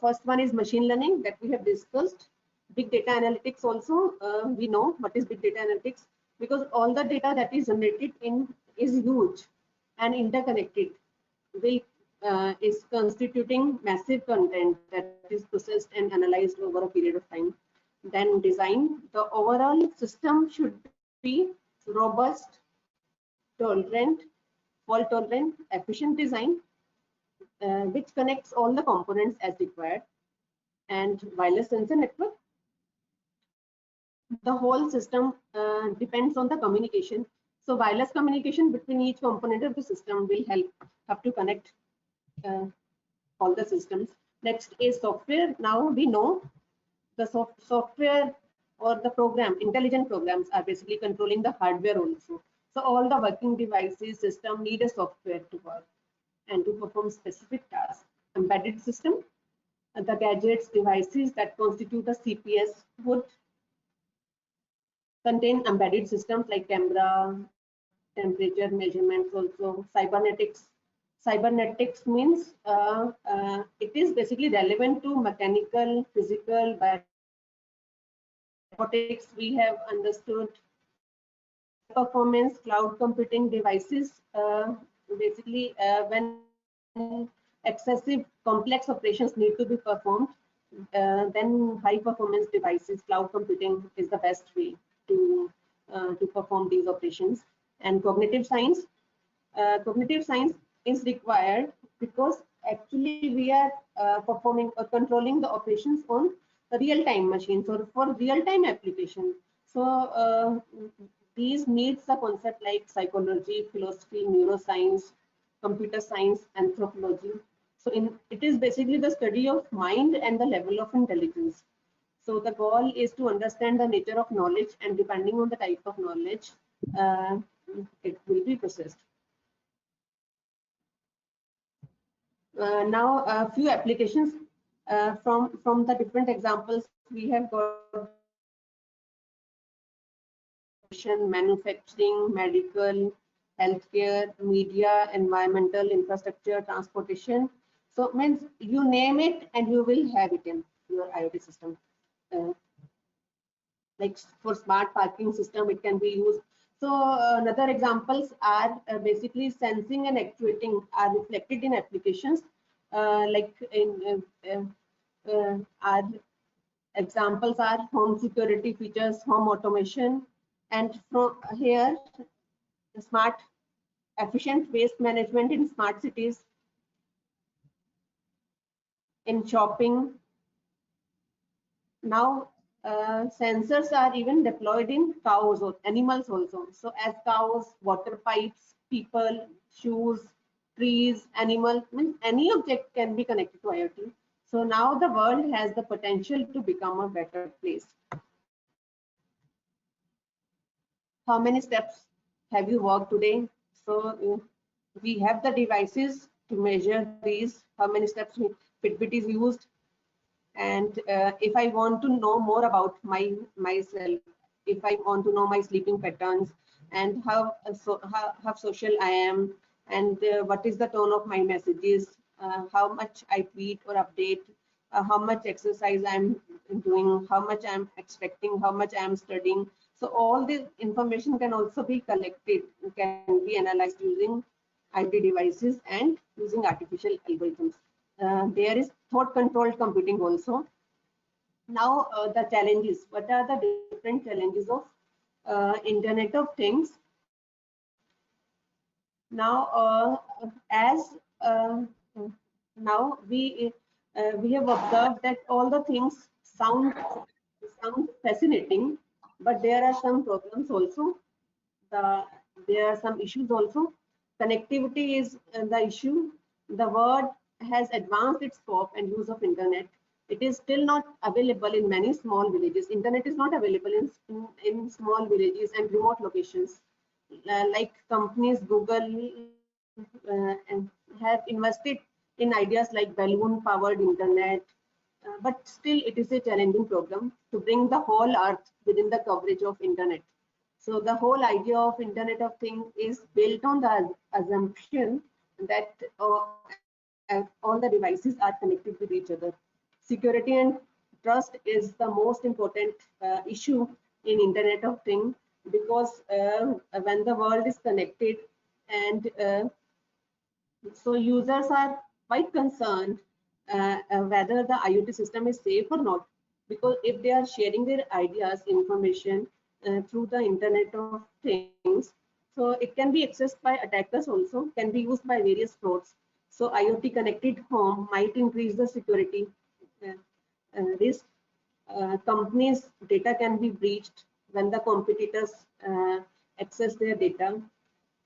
First one is machine learning that we have discussed. Big data analytics also, we know what is big data analytics, because all the data that is generated in is huge and interconnected, will is constituting massive content that is processed and analyzed over a period of time. Then design, the overall system should be robust, tolerant, fault tolerant, efficient design, which connects all the components as required, and wireless sensor network. The whole system depends on the communication. So wireless communication between each component of the system will help to connect all the systems. Next is software. Now we know the software or the program, intelligent programs are basically controlling the hardware also. So all the working devices system need a software to work and to perform specific tasks. Embedded system, the gadgets, devices that constitute a CPS would contain embedded systems like camera, temperature measurements, also cybernetics. Cybernetics means it is basically relevant to mechanical, physical, robotics. We have understood performance cloud computing devices basically when excessive complex operations need to be performed, then high performance devices, cloud computing is the best way to perform these operations. And cognitive science is required because actually we are performing or controlling the operations on real-time machines or for real-time application. So these needs a concept like psychology, philosophy, neuroscience, computer science, anthropology. So it is basically the study of mind and the level of intelligence. So the goal is to understand the nature of knowledge, and depending on the type of knowledge, it will be processed. Now, a few applications from the different examples we have got: manufacturing, medical, healthcare, media, environmental, infrastructure, transportation. So means you name it and you will have it in your IoT system. Like for smart parking system, it can be used. So another examples are basically sensing and actuating are reflected in applications like in our examples are home security features, home automation, and from here smart efficient waste management in smart cities, in shopping. Now sensors are even deployed in cows or animals also. So as cows, water pipes, people, shoes, trees, animal, means any object can be connected to IoT. So now the world has the potential to become a better place. How many steps have you walked today? So we have the devices to measure these, how many steps Fitbit is used. And if I want to know more about myself, if I want to know my sleeping patterns and how social I am, and what is the tone of my messages, how much I tweet or update, how much exercise I'm doing, how much I'm expecting, how much I'm studying. So all this information can also be collected, can be analyzed using IoT devices and using artificial algorithms. There is thought controlled computing also. Now the challenges, what are the different challenges of Internet of Things? Now as now we have observed that all the things sound fascinating, but there are some problems also. There are some issues also. Connectivity is the issue. The world has advanced its scope and use of internet. It is still not available in many small villages. Internet is not available in small villages and remote locations. Like companies Google and have invested in ideas like balloon powered internet, but still it is a challenging problem to bring the whole earth within the coverage of internet. So the whole idea of Internet of Things is built on the assumption that all the devices are connected with each other. Security and trust is the most important issue in Internet of Things, because when the world is connected and so users are quite concerned whether the IoT system is safe or not, because if they are sharing their ideas, information through the Internet of Things, so it can be accessed by attackers also, can be used by various frauds. So IoT connected home might increase the security risk. Companies' data can be breached when the competitors access their data.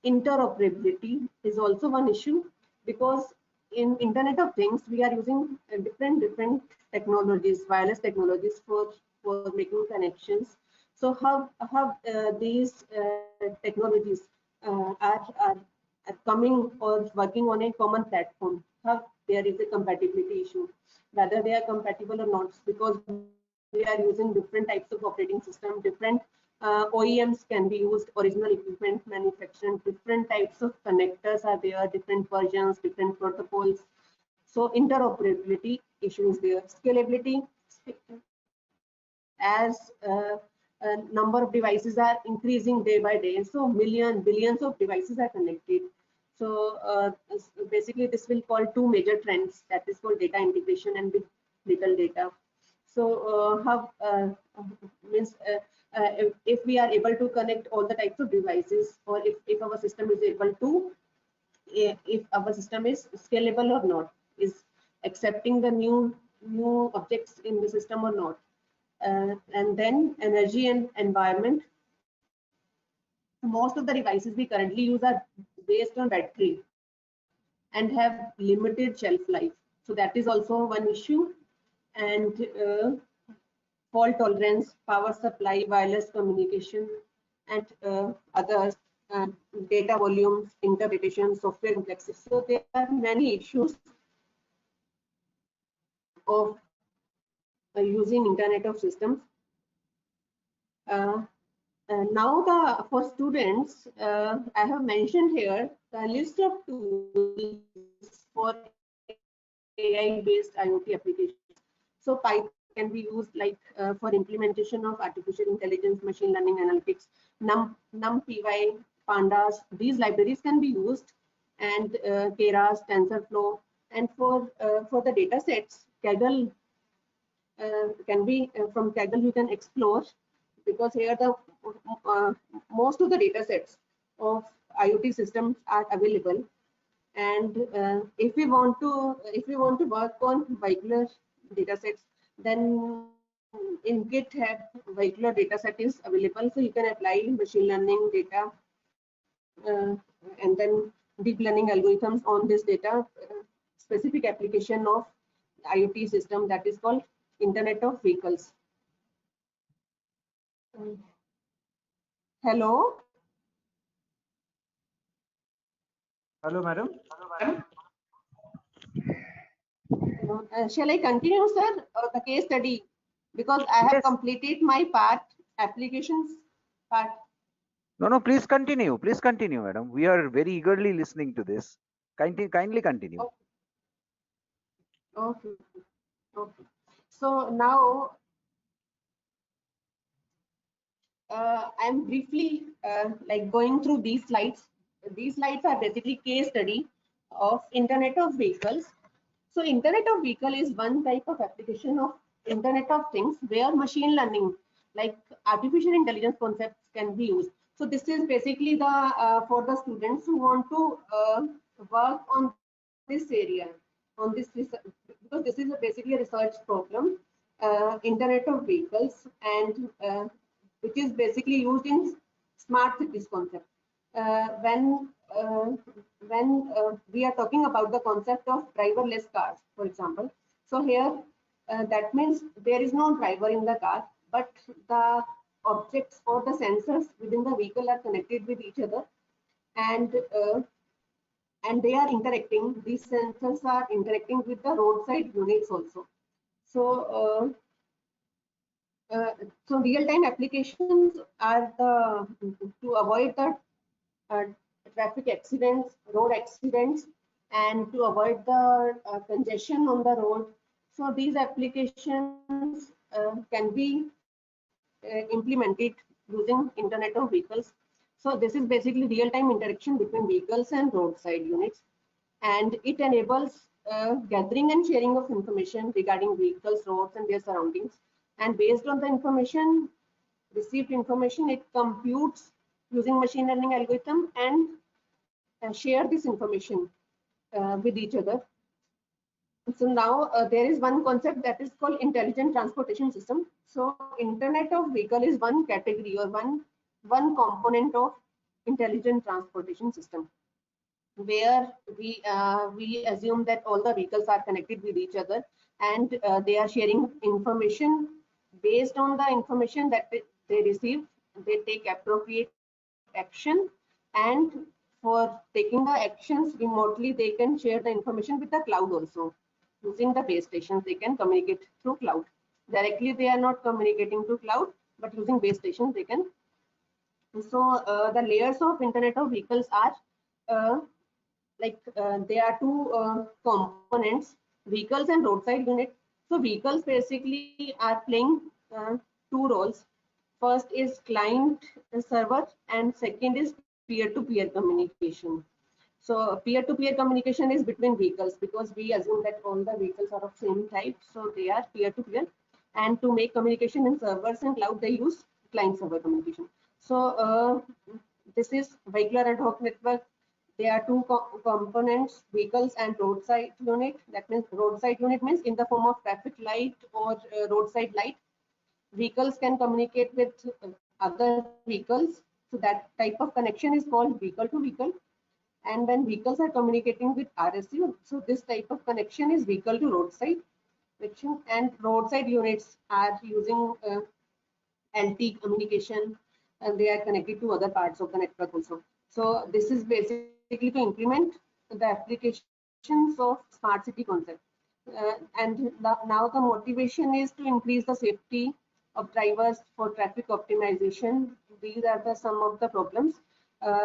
Interoperability is also one issue, because in Internet of Things we are using different technologies, wireless technologies for making connections. So how these technologies are coming or working on a common platform? How there is a compatibility issue, whether they are compatible or not, because we are using different types of operating system, different OEMs can be used, original equipment manufacturing, different types of connectors are there, different versions, different protocols. So interoperability issue is there. Scalability, as number of devices are increasing day by day, so billions of devices are connected. Basically, this will call two major trends, that is called data integration and big little data. So how means if we are able to connect all the types of devices, or if our system is able to, if our system is scalable or not, is accepting the new objects in the system or not, and then energy and environment. Most of the devices we currently use are based on battery and have limited shelf life. So that is also one issue. And fault tolerance, power supply, wireless communication, and others, data volumes, interpretation, software complexity. So there are many issues of using Internet of Systems. Now for students, I have mentioned here the list of tools for AI-based IoT applications. So Python can be used like for implementation of artificial intelligence, machine learning, analytics, NumPy, Pandas. These libraries can be used, and Keras, TensorFlow, and for the data sets, Kaggle can be from Kaggle you can explore, because here the most of the data sets of IoT systems are available. And if we want to work on vehicular data sets, then in GitHub vehicular data set is available, so you can apply machine learning data and then deep learning algorithms on this data. Specific application of IoT system, that is called Internet of Vehicles. Hello. Hello, madam. Shall I continue, sir, the case study? Because I have completed my part, applications part. No, please continue. Please continue, madam. We are very eagerly listening to this. Kindly continue. Okay. So now I'm briefly like going through these slides. These slides are basically case study of Internet of Vehicles. So Internet of Vehicle is one type of application of Internet of Things where machine learning, like artificial intelligence concepts, can be used. So this is basically the for the students who want to work on this area, on this research, because this is basically a research problem, Internet of Vehicles, and which is basically used in smart cities concept. When we are talking about the concept of driverless cars, for example, so here that means there is no driver in the car, but the objects or the sensors within the vehicle are connected with each other, and they are interacting. These sensors are interacting with the roadside units also. So so real-time applications are the to avoid the traffic accidents, road accidents, and to avoid the congestion on the road. So these applications can be implemented using Internet of Vehicles. So this is basically real-time interaction between vehicles and roadside units, and it enables gathering and sharing of information regarding vehicles, roads, and their surroundings. And based on the information, received information, it computes using machine learning algorithm and share this information with each other. So now there is one concept that is called intelligent transportation system. So Internet of Vehicle is one category or one component of intelligent transportation system, where we assume that all the vehicles are connected with each other, and they are sharing information. Based on the information that they receive, they take appropriate action, and for taking the actions remotely, they can share the information with the cloud also. Using the base stations, they can communicate through cloud. Directly, they are not communicating to cloud, but using base stations, they can. So the layers of Internet of Vehicles are there are two components, vehicles and roadside unit. So vehicles basically are playing two roles. First is client server, and second is peer-to-peer communication. So peer-to-peer communication is between vehicles, because we assume that all the vehicles are of same type, so they are peer-to-peer. And to make communication in servers and cloud, they use client-server communication. So this is vehicular ad hoc network. There are two components, vehicles and roadside unit. That means roadside unit means in the form of traffic light or roadside light. Vehicles can communicate with other vehicles. So that type of connection is called vehicle to vehicle. And when vehicles are communicating with RSU, so this type of connection is vehicle to roadside connection. And roadside units are using LT communication, and they are connected to other parts of the network also. So this is basically to implement the applications of smart city concept. And now the motivation is to increase the safety of drivers for traffic optimization. These are the some of the problems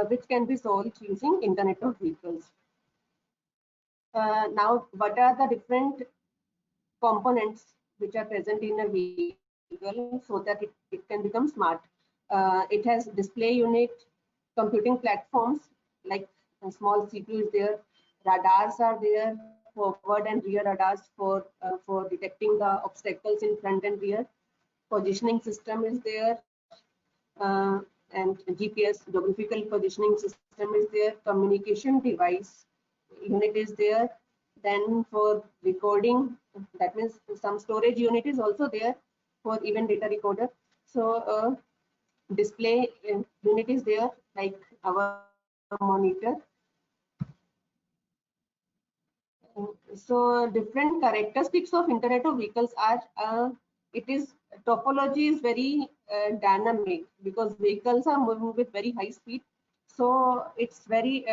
which can be solved using Internet of Vehicles. Now, what are the different components which are present in a vehicle so that it can become smart? It has display unit, computing platforms like a small CPU is there, radars are there, forward and rear radars for detecting the obstacles in front and rear. Positioning system is there, and GPS, geographical positioning system is there. Communication device unit is there. Then for recording, that means some storage unit is also there for event data recorder. So display unit is there, like our monitor. So different characteristics of Internet of Vehicles are, it is topology is very dynamic, because vehicles are moving with very high speed. So it's very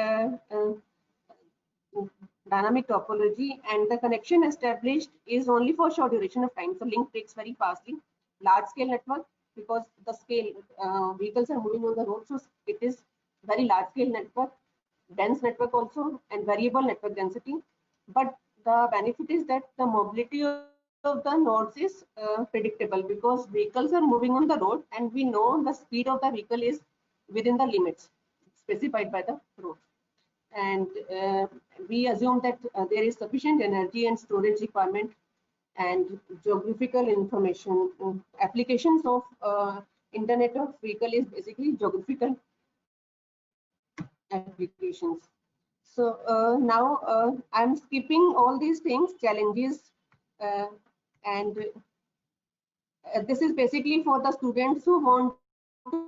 dynamic topology, and the connection established is only for short duration of time. So link breaks very fastly. Large scale network, because the scale vehicles are moving on the road, so it is very large scale network, dense network also, and variable network density. But the benefit is that the mobility of the nodes is predictable, because vehicles are moving on the road, and we know the speed of the vehicle is within the limits specified by the road. And we assume that there is sufficient energy and storage requirement, and geographical information. Applications of Internet of Vehicle is basically geographical applications. So now I'm skipping all these things, challenges, and this is basically for the students who want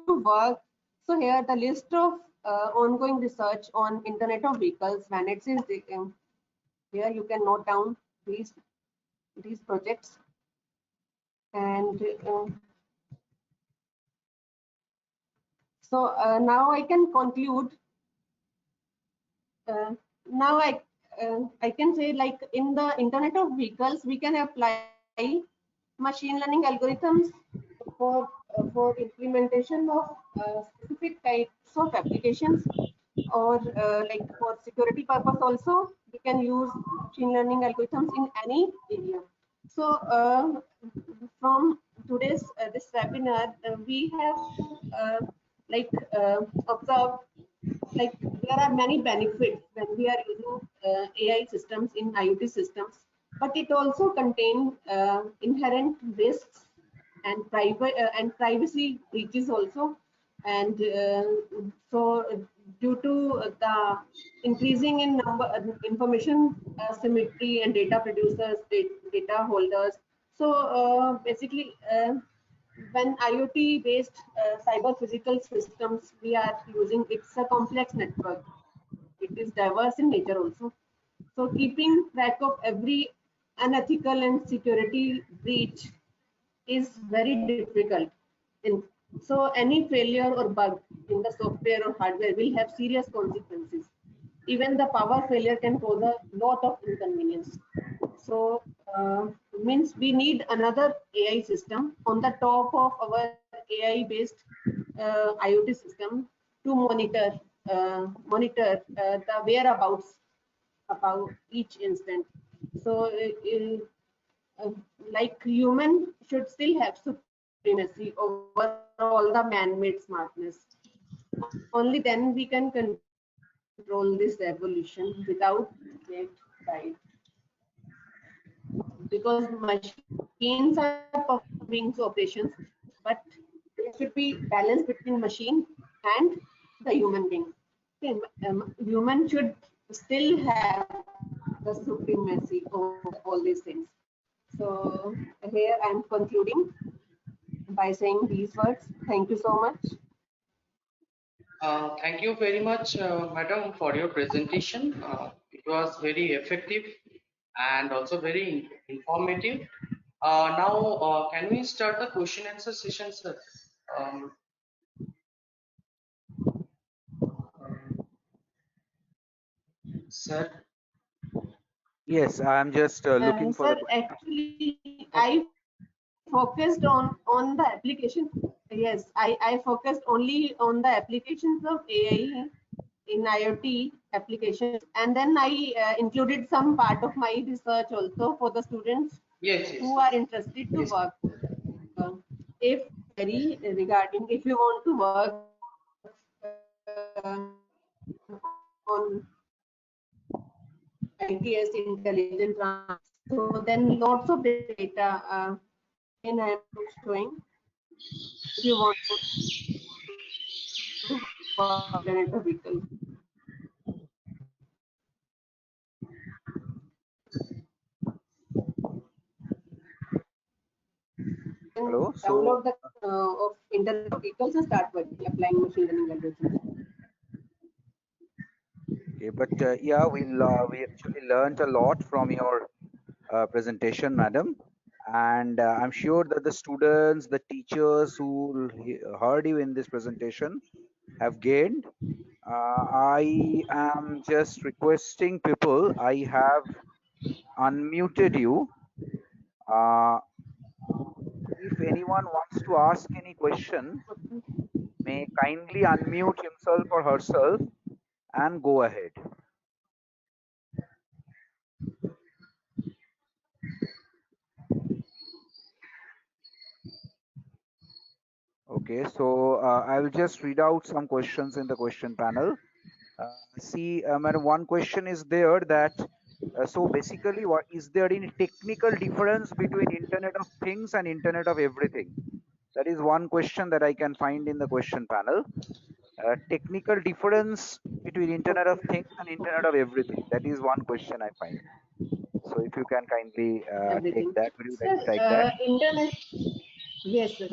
to work. So here the list of ongoing research on Internet of Vehicles, VANETs is here. You can note down these projects. And so now I can conclude. Now I can say, like, in the Internet of Vehicles, we can apply machine learning algorithms for implementation of specific types of applications, or like for security purpose also we can use machine learning algorithms in any area. So from today's this webinar, we have like observed, like, there are many benefits when we are using AI systems in IoT systems, but it also contains inherent risks and privacy breaches also. And so due to the increasing in number information asymmetry and data producers, data holders. So basically when IoT based cyber physical systems we are using, it's a complex network. It is diverse in nature also. So keeping track of every unethical and security breach is very difficult. So any failure or bug in the software or hardware will have serious consequences. Even the power failure can cause a lot of inconvenience. So means we need another AI system on the top of our AI based IoT system to monitor the whereabouts about each instant. So like human should still have supremacy over all the man-made smartness. Only then we can control control this evolution without it, right? Because machines are performing operations, but there should be balance between machine and the human being. Okay, human should still have the supremacy over all these things. So here I'm concluding by saying these words. Thank you so much. Thank you very much, madam, for your presentation. It was very effective and also very informative. Now, can we start the question answer session, sir? Um, sir, Yes, I'm just looking for the Sir, question. actually, I focused on the application. Yes, I focused only on the applications of AI in IoT applications, and then I included some part of my research also for the students yes, yes, who are interested to yes. work. If query regarding if you want to work on ITS intelligent transfer, so then lots of data again I am showing if you want to work internet of vehicle. Then Hello. So, download the of internet of vehicles and start working applying machine learning algorithms. okay, but yeah, we actually learned a lot from your presentation, madam, and I'm sure that the students, the teachers who heard you in this presentation have gained. I am just requesting people. I have unmuted you. Uh, if anyone wants to ask any question, may kindly unmute himself or herself and go ahead. Okay, so I will just read out some questions in the question panel. Madam, one question is there that so basically, what is there any technical difference between Internet of Things and Internet of Everything? That is one question that I can find in the question panel. Technical difference between Internet of Okay, Things and Internet of Everything. That is one question I find. So if you can kindly take everything. that, would you like Sir, to take that? internet. Yes, sir.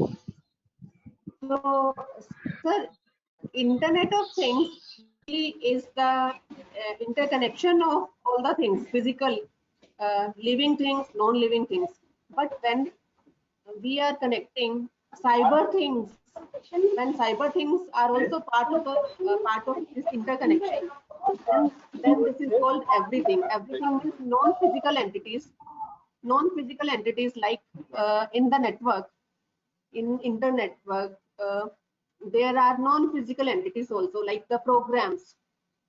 So, sir, Internet of Things is the interconnection of all the things, physical, living things, non-living things. But when we are connecting cyber things, when cyber things are also part of this interconnection, then this is called everything. Everything means non-physical entities. Non-physical entities like in the network, in internet network, there are non-physical entities also like the programs,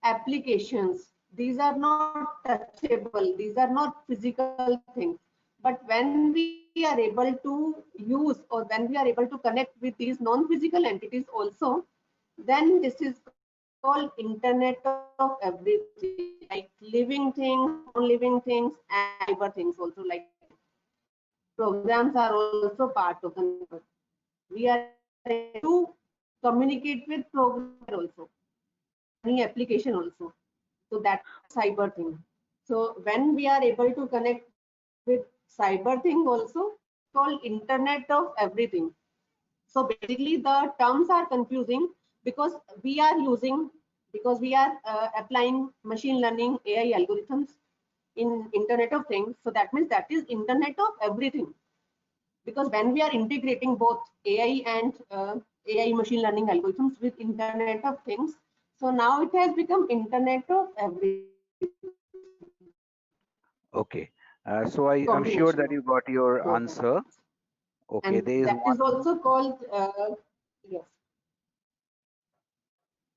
applications. These are not touchable. These are not physical things. But when we are able to use or when we are able to connect with these non-physical entities also, then this is called Internet of Everything, like living things, non-living things, and cyber things also. Like programs are also part of the network. We are able to communicate with programs also, any application also. So that's cyber thing. So when we are able to connect with cyber thing also, called Internet of Everything. So basically the terms are confusing because we are applying machine learning AI algorithms in Internet of Things. So that means that is Internet of Everything. Because when we are integrating both AI and AI machine learning algorithms with Internet of Things, so now it has become Internet of Everything. Okay. So I'm Combination sure of that you got your both the answer. things. Okay, And there is that is one. also called, yes.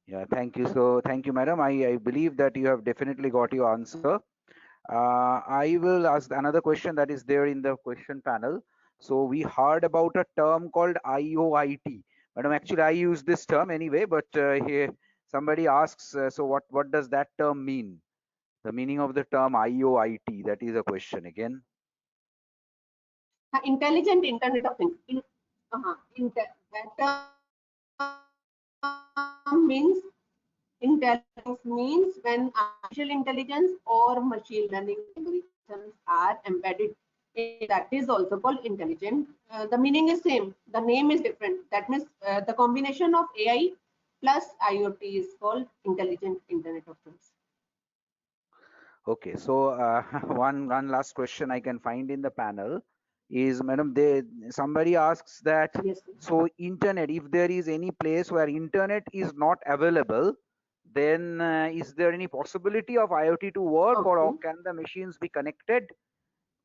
Yeah, thank you. So thank you, madam. I believe that you have definitely got your answer. I will ask another question that is there in the question panel. So we heard about a term called IOIT. Madam, actually I use this term anyway, but here somebody asks, so what does that term mean? The meaning of the term IoIT, that is a question again. Intelligent Internet of Things. That term means intelligence means when artificial intelligence or machine learning algorithms are embedded. That is also called intelligent. The meaning is same. The name is different. That means the combination of AI plus IoT is called Intelligent Internet of Things. Okay, so one last question I can find in the panel is, madam, somebody asks that, Yes. so internet, if there is any place where internet is not available, then is there any possibility of IoT to work, Okay. or can the machines be connected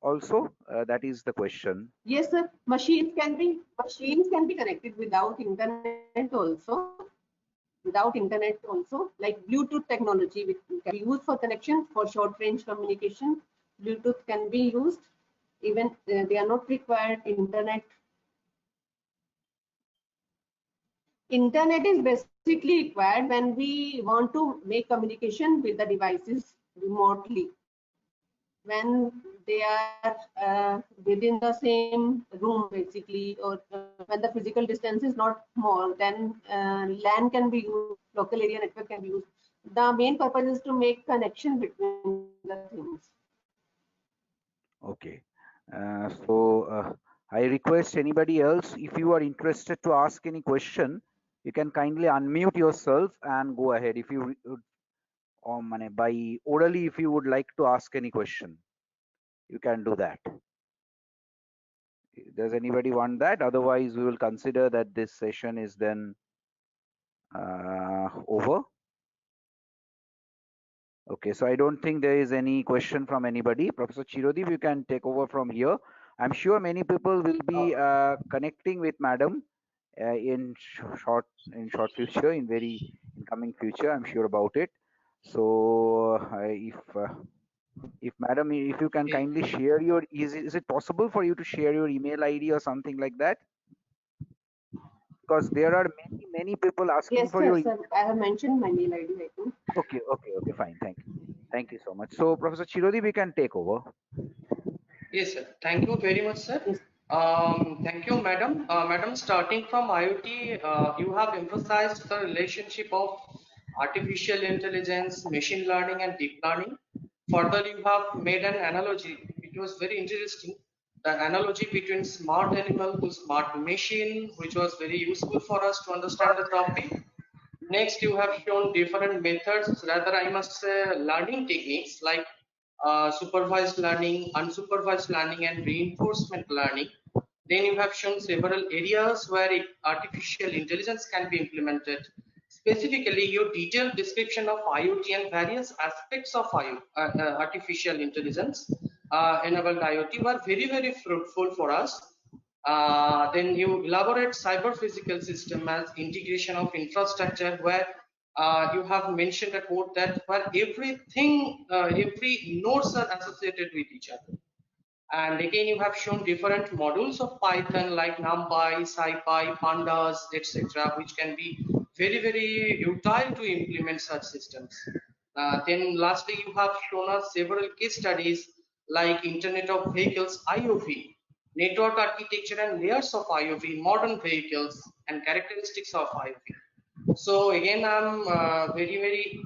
also? That is the question. Yes, sir. Machines can be connected without internet also. Without internet also, like Bluetooth technology, which can be used for connection for short range communication. Bluetooth can be used. Even they are not required internet. Internet is basically required when we want to make communication with the devices remotely. When they are within the same room, basically, or when the physical distance is not more, then LAN can be used, local area network can be used. The main purpose is to make connection between the things. Okay, so I request anybody else, if you are interested to ask any question, you can kindly unmute yourself and go ahead. If you by orally, if you would like to ask any question, you can do that. Does anybody want that? Otherwise, we will consider that this session is then over. Okay, so I don't think there is any question from anybody. Professor Chirodeep, you can take over from here. I'm sure many people will be connecting with madam in short future, in coming future. I'm sure about it. So if madam, if you can kindly share your, is it possible for you to share your email ID or something like that? Because there are many people asking Yes, for your sir. I have mentioned my mail ID right now. Okay, fine. Thank you so much. So Professor Chirodeep, we can take over. Yes, sir. Thank you very much, sir. Yes. Thank you, madam. Madam, starting from IoT, you have emphasized the relationship of artificial intelligence, machine learning, and deep learning. Further, you have made an analogy. It was very interesting. The analogy between smart animal to smart machine, which was very useful for us to understand the topic. Next, you have shown different methods, rather I must say learning techniques like supervised learning, unsupervised learning, and reinforcement learning. Then you have shown several areas where artificial intelligence can be implemented. Specifically, your detailed description of IoT and various aspects of artificial intelligence enabled IoT were very fruitful for us. Then you elaborate cyber physical system as integration of infrastructure, where you have mentioned a quote that where every nodes are associated with each other. And again, you have shown different modules of Python like NumPy, SciPy, Pandas, etc., which can be very utile to implement such systems. Then lastly, you have shown us several case studies like Internet of Vehicles, IoV, network architecture and layers of IoV, modern vehicles, and characteristics of IoV. So again, I'm very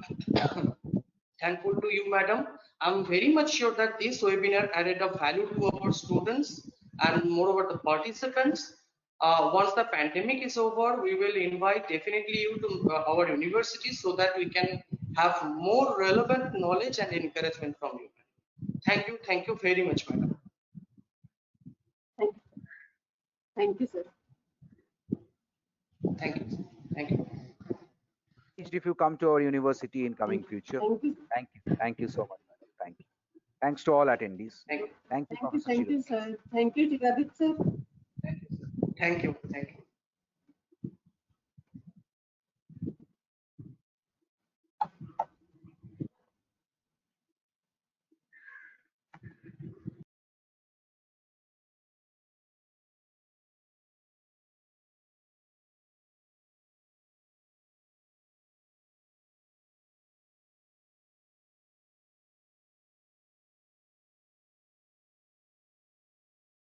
thankful to you, madam. I'm very much sure that this webinar added a value to our students and moreover the participants. Once the pandemic is over, we will invite definitely you to our university so that we can have more relevant knowledge and encouragement from you. Thank you very much, madam. Thank you, sir. Thank you. Thank you. If you come to our university in coming future. Thank you. Thank you so much, madam. Thank you. Thanks to all attendees. Thank you. Thank you, Professor Thank you, Chirodeep. sir. Thank you, Chirodeep, sir. Thank you.